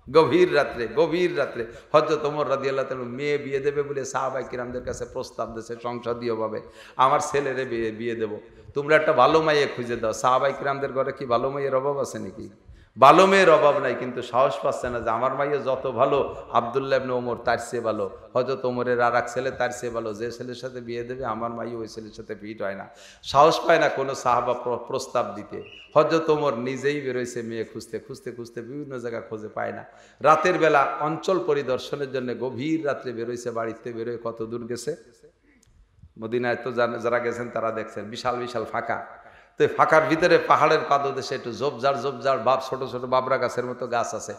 গভীর রাত্রে হযরত ওমর রাদিয়াল্লাহু তাআলা মেয়ে বিয়ে দেবে বলে সাহাবায়ে কিরামদের কাছে প্রস্তাব দিয়েছে সংসদীয়ভাবে, আমার ছেলেরে বিয়ে দেব, তোমরা একটা ভালো মাইয়ে খুঁজে দাও। সাহাবায়ে কিরামদের ঘরে কি ভালো মাইয়ের অভাব আছে নাকি? ভালো মেয়ের অভাব নাই, কিন্তু সাহস পাচ্ছে না যে আমার মাইয়া যত ভালো, আব্দুল্লাহ ইবনে ওমর তার চেয়ে ভালো, হযরত ওমরের আর এক ছেলে তার চেয়ে ভালো, যে ছেলের সাথে বিয়ে দেবে আমার মাইয়া ওই ছেলের সাথে ফিট হয় না। সাহস পায় না কোনো সাহাবা প্রস্তাব দিতে। হযরত ওমর নিজেই বেরোইছে মেয়ে খুঁজতে খুঁজতে খুঁজতে, বিভিন্ন জায়গা খোঁজে পায় না। রাতের বেলা অঞ্চল পরিদর্শনের জন্য গভীর রাত্রে বেরোইছে, বাড়িতে বেরোয় কত দূর গেছে, মদিনায় তো যারা গেছেন তারা দেখছেন বিশাল বিশাল ফাঁকা। তো ফাঁকার ভিতরে পাহাড়ের পাদদেশে একটু ঝোপঝাড় ভাব, ছোট ছোট বাবরা গাছের মতো গাছ আছে।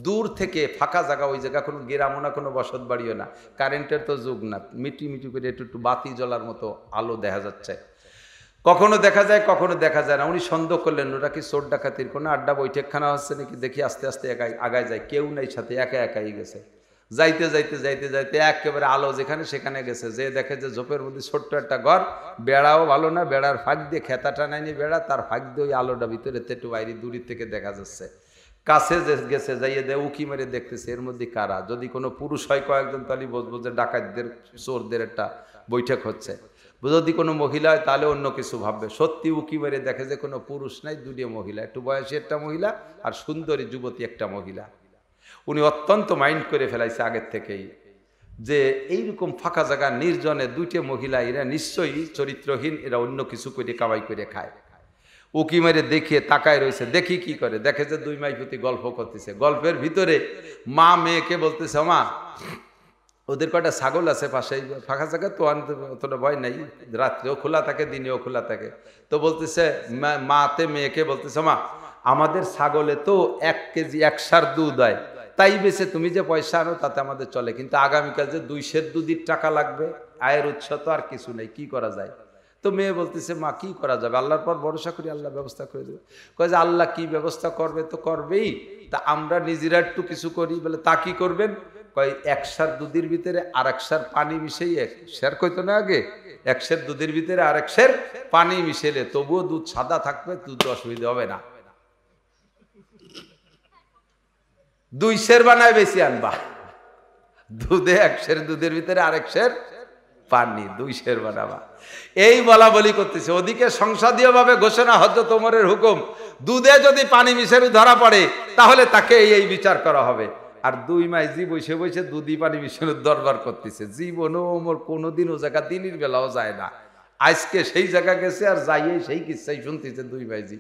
দূর থেকে ফাঁকা জায়গা, ওই জায়গা কোনো গ্রামও না, কোনো বসত বাড়িও না, কারেন্টের তো যুগ না, মিটি মিটি করে একটু বাতি জ্বলার মতো আলো দেখা যাচ্ছে। কখনো দেখা যায় কখনো দেখা যায় না। উনি সন্দেহ করলেন ওটা কি চোর ডাকাতির কোনো আড্ডা বৈঠকখানা হচ্ছে নাকি, দেখি আস্তে আস্তে আগায় যায়, কেউ নেই সাথে, একাই গেছে। যাইতে যাইতে যাইতে যাইতে একেবারে আলো যেখানে সেখানে গেছে, যে দেখে যে ঝোপের মধ্যে ছোট্ট একটা ঘর, বেড়াও ভালো না, বেড়ার ফাঁক দিয়ে খেতাটা নাইনি বেড়া, তার ফাঁক দিয়ে ওই আলোটা ভিতরে একটু বাইরে দূরের থেকে দেখা যাচ্ছে। কাছে যে গেছে যাইয়ে দেয় উকি মেরে দেখতেছে এর মধ্যে কারা, যদি কোনো পুরুষ হয় কয়েকজন তাহলে বুঝবো যে ডাকাতদের চোরদের একটা বৈঠক হচ্ছে, যদি কোনো মহিলা হয় তাহলে অন্য কিছু ভাববে। সত্যি উকি মেরে দেখে যে কোনো পুরুষ নাই, দুটো মহিলা, একটু বয়সী একটা মহিলা আর সুন্দরী যুবতী একটা মহিলা। উনি অত্যন্ত মাইন্ড করে ফেলাইছে আগের থেকেই যে এইরকম ফাঁকা জায়গা নির্জনে দুইটা মহিলা, এরা নিশ্চয়ই চরিত্রহীন, এরা অন্য কিছু করে কামাই করে খায়। উকি মেরে দেখিয়ে তাকায় রয়েছে, দেখি কি করে, দেখে যে দুই মাইপতি গল্প করতেছে। গল্পের ভিতরে মা মেয়েকে বলতেছে, মা ওদের কটা ছাগল আছে পাশে, ফাঁকা জায়গা তো অতটা ভয় নাই, রাত্রেও খোলা থাকে দিনেও খোলা থাকে। তো বলতেছে মাতে মেয়েকে বলতেছে, মা আমাদের ছাগলে তো 1 কেজি 1 সের দুধ হয়, তাই বেশি তুমি যে পয়সা আনো তাতে আমাদের চলে, কিন্তু আগামীকাল যে 2 সের দুধের টাকা লাগবে, আয়ের উৎস তো আর কিছু নেই, কি করা যায়? তো মেয়ে বলতেছে, মা কি করা যাবে, আল্লাহর পর ভরসা করি, আল্লাহ ব্যবস্থা করে দেবে। কয় যে আল্লাহ কি ব্যবস্থা করবে তো করবেই, তা আমরা নিজেরা একটু কিছু করি। বলে তা কি করবেন? কয় 1 সের দুধের ভিতরে আর 1 সের পানি মিশিয়ে, সের কইতো না আগে, 1 সের দুধের ভিতরে আর 1 সের পানি মিশিয়ে তবুও দুধ সাদা থাকবে, দুধ অসুবিধা হবে না। 2 সের বানায় বেশি আনবা, দুধে 1 সের দুধের ভিতরে আর 1 সের পানি, 2 সের বানাবা। এই বলা বলি করতেছে। ওদিকে সংসদীয় ভাবে ঘোষণা, হযরত ওমরের হুকুম, দুধে যদি পানি মিশানো ধরা পড়ে তাহলে তাকে এই বিচার করা হবে। আর 2 মাইজি বসে বসে দুধি পানি মিশানোর দরবার করতেছে। জীবনও ওমর কোনোদিন ও জায়গা দিনের বেলাও যায় না, আজকে সেই জায়গা গেছে আর যাইয়ে সেই কিচ্ছাই শুনতেছে 2 মাইজি।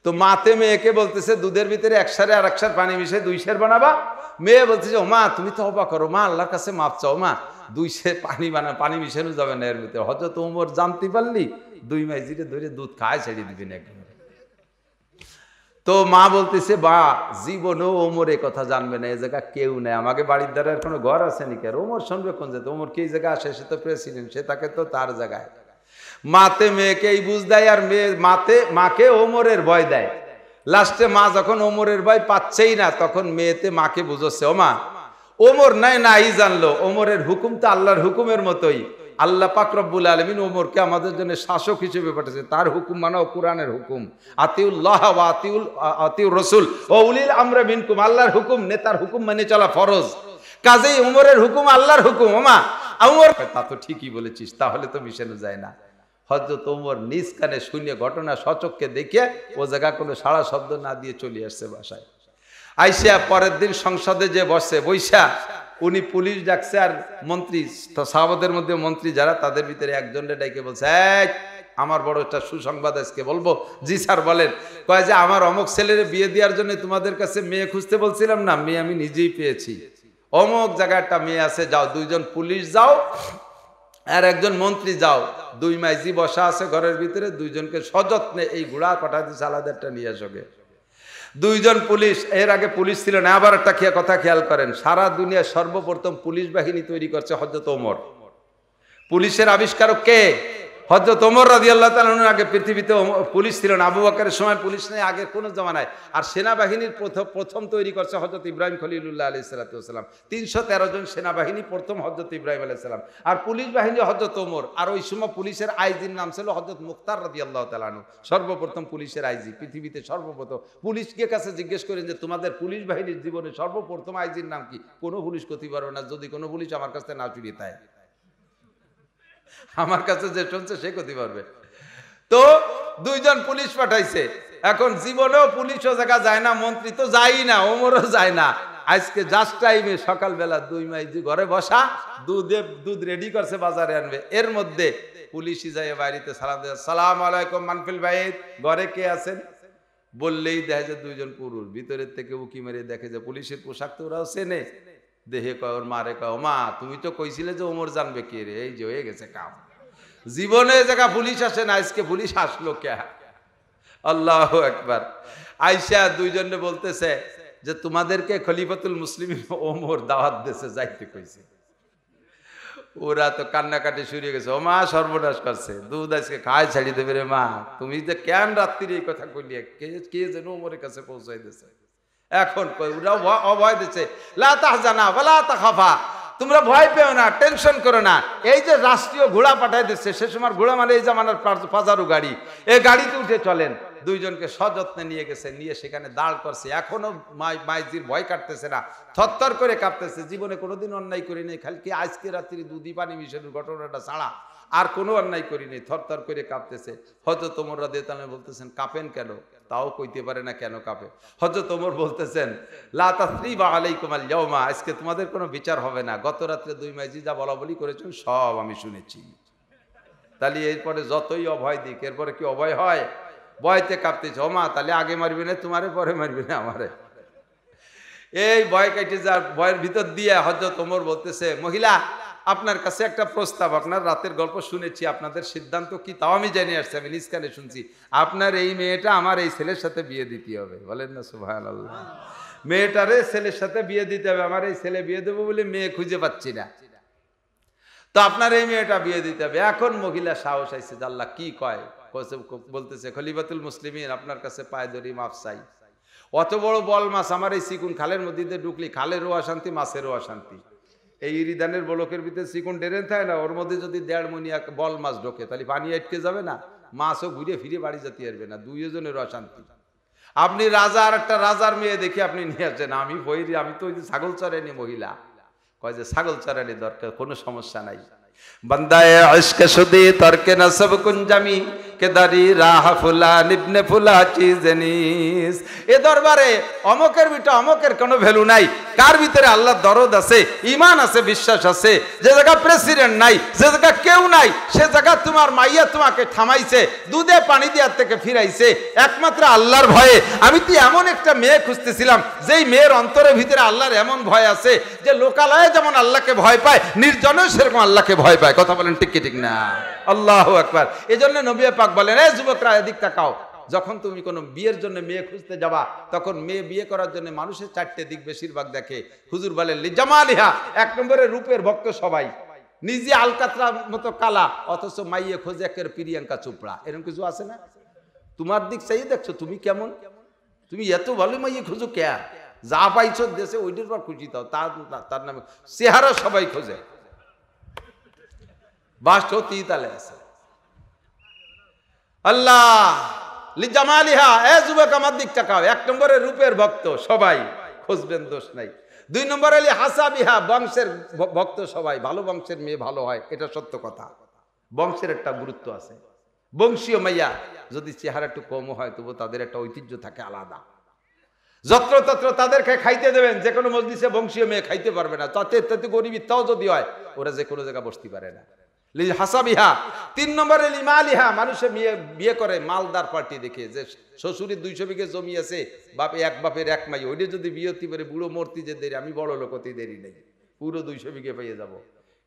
তো মাতে মেয়েকে বলতেছে দুধের ভিতরে 1 সের আর 1 সের পানি মিশিয়ে 2 সের বানাবা। মেয়ে বলতেছে, ও মা তুমি তো অবাক করো, মা আল্লাহর কাছে মাপ চাও, মা 2 সের পানি মিশানো যাবে না এর ভিতরে। হযরত ওমর জানতে পারলি 2 মাইজিরে ধরে দুধ খায় ছেড়ে দিবেন একদম। তো মা বলতেছে, বা জীবনেও ওমর এই কথা জানবে না, এই জায়গা কেউ নেই, আমাকে বাড়ির দ্বারা কোনো ঘর আছে নাকি, আর ওমর শুনবে কোন যেত, ওমর কি জায়গা আসে, সে তো প্রেসিডেন্ট, সে থাকে তো তার জায়গায়। মাতে মেয়েকে এই বুঝ দেয়, আর মেয়ে মাকে ওমরের ভয় দেয়। লাস্টে মা যখন ওমরের ভয় পাচ্ছেই না, তখন মেয়েতে মাকে বুঝাচ্ছে, ও মা ওমর নাই জানলো, ওমরের হুকুম তো আল্লাহর হুকুমের মতোই, আল্লাহ পাক রব্বুল আলামিন ওমরকে আমাদের জন্য শাসক হিসেবে পাঠিয়েছে, তার হুকুম মানাও কোরআনের হুকুম, আতিউল্লাহ ওয়া আতিউর রাসূল ওয়া উলিল আমরি মিনকুম, আল্লাহর হুকুম, নেতার হুকুম মেনে চলা ফরজ, কাজেই ওমরের হুকুম আল্লাহর হুকুম। ওমা ওমর, তা তো ঠিকই বলেছিস, তাহলে তো মিশানো যায় না। হযরত ওমর নিজ কানে শুনে, ঘটনা সচক্ষে দেখে ও জায়গা কোনো সাড়া শব্দ না দিয়ে চলে আসছে বাসায়। আইসা পরের দিন সংসদে যে বৈশা উনি পুলিশ ডাকছে, আর মন্ত্রী, সাহাবাদের মধ্যে মন্ত্রী যারা, তাদের ভিতরে একজনকে ডাইকে বলছে, এই আমার বড় একটা সুসংবাদ আজকে বলবো। জি স্যার বলেন। কয় যে আমার অমুক ছেলের বিয়ে দেওয়ার জন্য তোমাদের কাছে মেয়ে খুঁজতে বলছিলাম না, মেয়ে আমি নিজেই পেয়েছি, অমুক জায়গায় একটা মেয়ে আছে, যাও 2 জন পুলিশ যাও আর 1 জন মন্ত্রী যাও, 2 মাইজি বসা আছে ঘরের ভিতরে, 2 জনকে সযত্নে এই ঘোড়া পাঠা দিচ্ছে, আলাদাটা নিয়ে আসবে। 2 জন পুলিশ, এর আগে পুলিশ ছিল না। আবার একটা কথা খেয়াল করেন, সারা দুনিয়ার সর্বপ্রথম পুলিশ বাহিনী তৈরি করছে হযরত ওমর। পুলিশের আবিষ্কারক কে? হযরত ওমর রাদিয়াল্লাহু তাআলা আনহুর আগে পৃথিবীতে পুলিশ ছিল না, আবু বকরের সময় পুলিশ নেই, আগের কোন জামানায়। আর সেনাবাহিনীর প্রথম তৈরি করছে হযরত ইব্রাহিম খলিলুল্লাহ আলাইহিস সালাতু ওয়াস সালাম। 313 জন সেনাবাহিনী প্রথম হযরত ইব্রাহিম আলাইহিস সালাম। আর পুলিশ বাহিনী হযরত ওমর। আর ওই সময় পুলিশের আইজির নাম ছিল হযরত মুখতার রাদিয়াল্লাহু তাআলা আনহু। সর্বপ্রথম পুলিশের আইজি পৃথিবীতে সর্বপ্রথম। পুলিশকে কাছে জিজ্ঞেস করেন যে তোমাদের পুলিশ বাহিনীর জীবনে সর্বপ্রথম আইজির নাম কি? কোনো পুলিশ করতে পারবে না, যদি কোনো পুলিশ আমার কাছে না চুরি তাই। আমার কাছে যে শুনছে সে করতে পারবে। তো 2 জন পুলিশ পাঠাইছে। এখন জীবনেও পুলিশও জায়গা যায় না, মন্ত্রী তো যায়ই না, ওমরও যায় না। আজকে জাস্ট টাইমে সকালবেলা 2 মাইজি ঘরে বসা, দুধ রেডি করছে, বাজারে আনবে। এর মধ্যে পুলিশই যায় বাড়িতে সালাম দেয়, আসসালামু আলাইকুম মানফিল ভাই, ঘরে কে আছেন? বললেই দেখে যে 2 জন পুরুষ। ভিতরের থেকে উকি মেরে দেখে যে পুলিশের পোশাক তো ওরাও চেনে। দেহে কয়, ওর মারে কয়, মা তুমি তো কইছিলে যে ওমর জানবে কে রে, এই যে হয়ে গেছে কাম। জীবনে জায়গা পুলিশ আসে না, আজকে পুলিশ আসলো কে? আল্লাহু আকবার। আয়েশা 2 জনে বলতেছে যে তোমাদেরকে খলিফাতুল মুসলিমিন ওমর দাওয়াত দিয়েছে, যাইতে কইছে। ওরা তো কান্নাকাটি শুরু হয়ে গেছে, ও মা সর্বনাশ করছে, দুধ আজকে খায় ছাড়ি দেবে রে মা, তুমি যে কেন রাত্রির এই কথা কইলিয়ে, কে যেন ওমরের কাছে পৌঁছাই দিয়েছে। এখন ওরা অভয় দিচ্ছে, লা তাহজানা ওয়ালা তাখাফা, তোমরা ভয় পেও না, টেনশন করো না। এই যে রাষ্ট্রীয় ঘোড়া পাঠাই দিচ্ছে, সে সময় ঘোড়া মানে এই জামানার পাজারু গাড়ি, এই গাড়িতে উঠে চলেন। 2 জনকে সযত্নে নিয়ে গেছে, নিয়ে সেখানে দাঁড় করছে। এখনো মাইজির ভয় কাটতেছে না, থরথর করে কাঁপতেছে। জীবনে কোনোদিন অন্যায় করি নাই, খালি কি আজকে রাত্রি দুধি পানি মিশানোর ঘটনাটা ছাড়া আর কোনো অন্যায় করিনি। থরথর করে কাঁপতেছে। হযরত ওমর রাদিয়াল্লাহু তাআলা বলতেছেন, কাঁপেন কেন? তাও কইতে পারে না কেন কাঁপে। হযরত ওমর বলতেছেন, লা তাসরিবা আলাইকুম আল ইয়াউমা, আজকে তোমাদের কোনো বিচার হবে না। গত রাত্রে 2 মাইজি যা বলাবলি করেছেন সব আমি শুনেছি। তাহলে এরপরে যতই অভয় দিক, এরপরে কি অভয় হয়? ভয়তে কাঁপতেছে। ও মা তাহলে আগে মারবি না তোমারে, পরে মারবি না আমারে। এই ভয় কেটে যার ভয়ের ভিতর দিয়ে হযরত ওমর বলতেছে, মহিলা আপনার কাছে একটা প্রস্তাব, আপনার রাতের গল্প শুনেছি, আপনাদের সিদ্ধান্ত কি তাও আমি জেনে আসছি, আমি নিজ কানে শুনছি। আপনার এই মেয়েটা আমার এই ছেলের সাথে বিয়ে দিতে হবে। বলেন না সুবহানাল্লাহ। মেয়েটারে ছেলের সাথে বিয়ে দিতে হবে, আমার এই ছেলে বিয়ে দেবো বলে মেয়ে খুঁজে পাচ্ছি না, তো আপনার এই মেয়েটা বিয়ে দিতে হবে। এখন মহিলা সাহস আইছে, আল্লাহ কি কয়? বলতেছে, খলিফাতুল মুসলিমিন আপনার কাছে পায়ে ধরি, মাফ চাই। অত বড় বল মাছ আমার এই চিকুন খালের মধ্যে ঢুকলি, খালেরও অশান্তি, মাছেরও অশান্তি। এই ইরিদানের বলকের ভিতরে চিকুন ড্রেন থাকে না, ওর মধ্যে যদি 1.5 মণি বল মাছ ঢোকে, তাহলে পানি আটকে যাবে না, মাছও ঘুরে ফিরে বাড়ি যেতে পারবে না, 2 জনের অশান্তি। আপনি রাজা আর একটা রাজার মেয়ে দেখে আপনি নিয়ে আসছেন, আমি বইরি, আমি তো ওই যে ছাগল চড়াইনি মহিলা, কয় যে ছাগল চড়ানি দরকার, কোনো সমস্যা নাই। বন্দায়ে ইশক শুদি তরকে নসব কুঞ্জামি কে দারি রাহ ফুলা নিবনে ফুলা চিজনিস। এ দরবারে অমকের বিটা অমকের কোনো ভ্যালু নাই। কার ভিতরে আল্লাহর দরদ আছে, ঈমান আছে, বিশ্বাস আছে, যে জায়গা প্রেসিডেন্ট নাই, যে জায়গা কেউ নাই, সে জায়গা তোমার মাইয়া তোমাকে থামাইছে, দুধে পানি দেওয়ার থেকে ফিরাইছে একমাত্র আল্লাহর ভয়ে। আমি তো এমন একটা মেয়ে খুঁজতেছিলাম, যেই মেয়ের অন্তরের ভিতরে আল্লাহর এমন ভয় আছে যে লোকালয়ে যেমন আল্লাহকে ভয় পায়, নির্জনেও সেরকম আল্লাহকে ভয় পায়। কথা বলেন ঠিক কি ঠিক না? আল্লাহু আকবার। এজন্য নবী পাক বলেন, এই যুবকরা এদিক তাকাও, যখন তুমি কোনো বিয়ের জন্য মেয়ে খুঁজতে যাবা, তখন মেয়ে বিয়ে করার জন্য মানুষের 4টে দিক বেশিরভাগ দেখে। হুজুর বলেন, লিজামালিহা, 1 নম্বরে রূপের ভক্ত সবাই, নিজে আলকাতরার মতো কালা, অথচ মাইয়ে খোঁজে একের প্রিয়াঙ্কা চোপড়া। এরকম কিছু আছে না? তোমার দিক চাই দেখছো তুমি কেমন, তুমি এত ভালো মাইয়ে খুঁজো কে? যা পাইছো দেশে ওইটার পর খুঁজি দাও, তার নামে চেহারা সবাই খোঁজে, বাস্ট হতেই তালে আছে। আল্লাহ লিজামালিহা, এ যুবক আমার দিক তাকাও, 1 নম্বরে রূপের ভক্ত সবাই, খুঁজবেন দোষ নাই। 2 নম্বরে হাসাবিহা, বংশের ভক্ত সবাই, ভালো বংশের মেয়ে ভালো হয়, এটা সত্য কথা। বংশের একটা গুরুত্ব আছে। বংশীয় মাইয়া যদি চেহারা একটু কম হয়, তবু তাদের একটা ঐতিহ্য থাকে আলাদা। যত্রতত্র তাদেরকে খাইতে দেবেন, যে কোনো মজলিসে বংশীয় মেয়ে খাইতে পারবে না, তাতে গরিবী তাও যদি হয়, ওরা যে কোনো জায়গায় বসতে পারে না। হাসাবিহা। 3 নম্বরে লিমালিহা, মানুষে বিয়ে করে মালদার পার্টি দেখে, যে শ্বশুরের 200 বিঘে জমি আছে, বাপের এক মাই, ওইটা যদি বিয়ে হতে পারে, বুড়ো মূর্তি যে দেরি, আমি বড় লোক হতে দেরি নেই, পুরো 200 বিঘে পেয়ে যাব,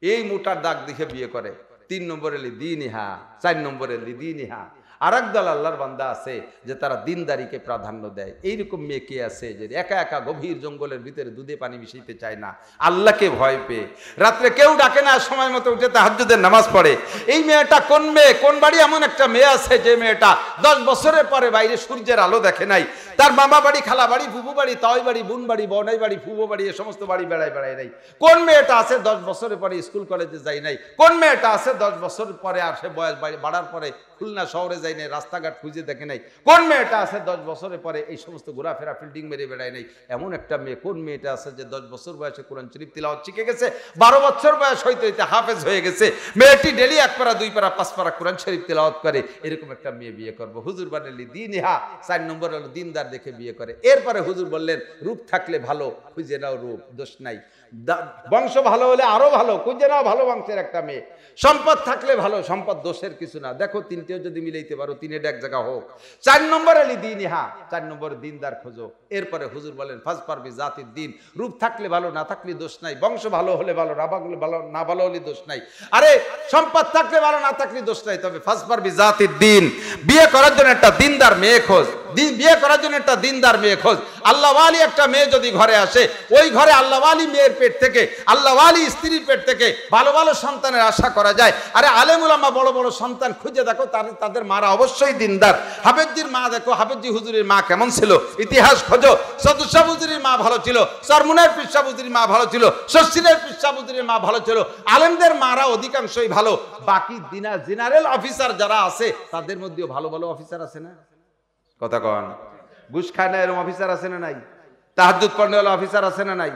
এই মোটার দাগ দেখে বিয়ে করে। 3 নম্বরে লিদিনিহা, 4 নম্বরে লিদিনিহা। আর একদল আল্লাহর বান্দা আছে যে তারা দিনদারিকে প্রাধান্য দেয়। এইরকম মেয়ে কে আছে যে একা একা গভীর জঙ্গলের ভিতরে দুধে পানি মিশাইতে চায় না, আল্লাহকে ভয় পেয়ে রাত্রে কেউ ডাকে না, সময় মতো উঠে তাহাজ্জুদের নামাজ পড়ে। এই মেয়েটা কোন মেয়ে? কোন বাড়ি এমন একটা মেয়ে আছে যে মেয়েটা 10 বছরের পরে বাইরে সূর্যের আলো দেখে নাই, তার মামা বাড়ি, খালা বাড়ি, ফুফু বাড়ি, তাই বাড়ি, বোন বাড়ি, বনাই বাড়ি, ফুফু বাড়ি, এ সমস্ত বাড়ি বেড়ায় নাই? কোন মেয়েটা আছে 10 বছরের পরে স্কুল কলেজে যায় নাই? কোন মেয়েটা আছে 10 বছর পরে আর সে বয়স বাড়ার পরে খুলনা শহরে যায় নাই, রাস্তাঘাট খুঁজে দেখে নাই? কোন মেয়েটা আছে 10 বছরের পরে এই সমস্ত ঘোরাফেরা ফিল্ডিং মেরে বেড়ায় নাই? এমন একটা মেয়ে কোন মেয়েটা আছে যে 10 বছর বয়সে কোরআন শরীফ তিলাওয়াত শিখে গেছে, 12 বছর বয়স হইতে হইতে হাফেজ হয়ে গেছে, মেয়েটি ডেলি 1 পারা 2 পারা 5 পারা কোরআন শরীফ তিলাওয়াত করে? এরকম একটা মেয়ে বিয়ে করব। হুজুর বানালি দিন ইহা 4 নম্বর হলো দিনদার দেখে বিয়ে করে। এরপরে হুজুর বললেন রূপ থাকলে ভালো, খুঁজে নাও রূপ, দোষ নাই। বংশ ভালো হলে আরো ভালো, খুঁজে নাও ভালো বংশের একটা মেয়ে। সম্পদ থাকলে ভালো, সম্পদ দোষের কিছু না। দেখো তিনটেও যদি মিলাইতে পারো, তিনটা এক জায়গা হোক। 4 নম্বর আলি দিন ইহা, 4 নম্বর দিনদার খোঁজো। এরপরে হুজুর বলেন ফাজ পারবি জাতির দিন, রূপ থাকলে ভালো, না থাকলে দোষ নাই। বংশ ভালো হলে ভালো, না ভালো হলে দোষ নাই। আরে সম্পদ থাকলে ভালো, না থাকলে দোষ নাই, তবে ফাজ পারবি জাতির দিন। বিয়ে করার জন্য একটা দিনদার মেয়ে খোঁজ, বিয়ে করার জন্য একটা দিনদার মেয়ে খোঁজ। আল্লাহওয়ালি একটা মেয়ে যদি ঘরে আসে, ওই ঘরে আল্লাহওয়ালি মেয়ের পেট থেকে, আল্লাহওয়ালি স্ত্রীর পেট থেকে ভালো ভালো সন্তানের আশা করা যায়। আরে আলেম উলামা বড় বড় সন্তান খুঁজে দেখো, তাদের মারা অবশ্যই দিনদার। হাফেজজির মা দেখো, হাফেজজি হুজুরের মা কেমন ছিল, ইতিহাস খোঁজো। সদুশা হুজুরের মা ভালো ছিল, চরমুনের পিসা হুজুরের মা ভালো ছিল, শশিনের পিসা হুজুরের মা ভালো ছিল। আলেমদের মারা অধিকাংশই ভালো। বাকি জেনারেল অফিসার যারা আছে তাদের মধ্যেও ভালো ভালো অফিসার আছে না? কথা কন। ঘুষ খায় না এরকম অফিসার আছে না নাই? তাহাজ্জুদ পড়নেওয়ালা অফিসার আছে না নাই?